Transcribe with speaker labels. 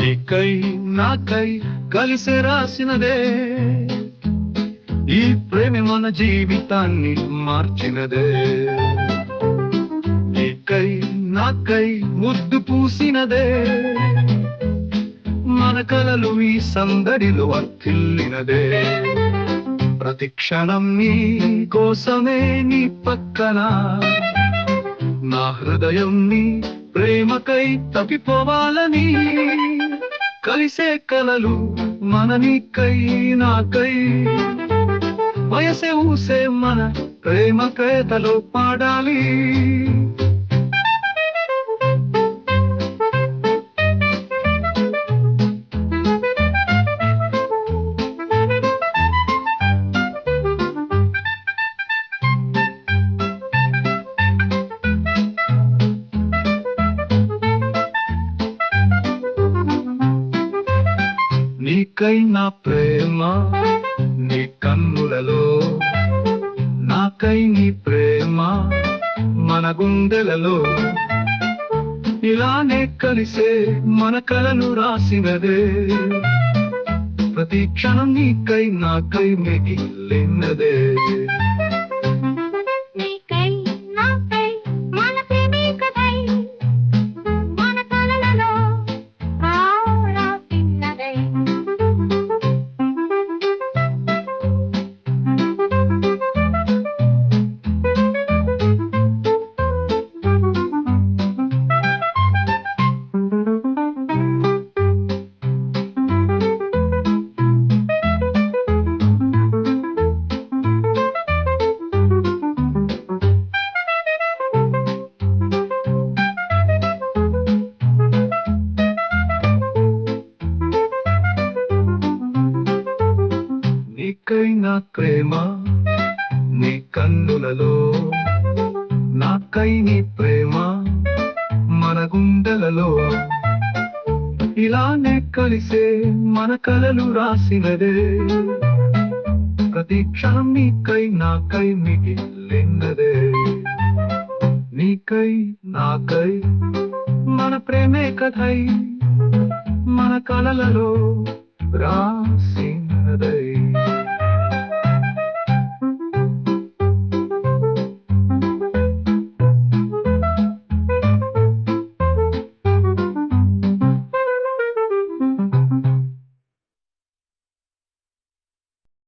Speaker 1: నీకై నాకై కలిసి రాసినదే ఈ ప్రేమ మన జీవితాన్ని మార్చినదే. నీకై నాకై ముద్దు పూసినదే మన కలలు ఈ సందడిలో వర్తిల్లినదే. ప్రతి క్షణం నీ కోసమే నీ పక్కన నా హృదయం నీ ప్రేమకై తప్పిపోవాలని కలిసే కలలు మన నీకై నాకై వయసే ఊసే మన ప్రేమ కథలో పాడాలి. నీకై నా ప్రేమ నీ కన్నులలో, నాకై నీ ప్రేమ మన గుండెలలో, ఇలానే కలిసే మన కలలు రాసినదే. ప్రతి క్షణం నీకై నాకై మిగిలినదే. నీకై నా ప్రేమ నీ కన్నులలో, నాకై నీ ప్రేమ మన గుండెలలో, ఇలానే కలిసే మన కలలు రాసినదే. ప్రతి క్షణం నీకై నాకై మిగిలినదే. నీకై నాకై మన ప్రేమే కథై మన కలలలో రాసినదే.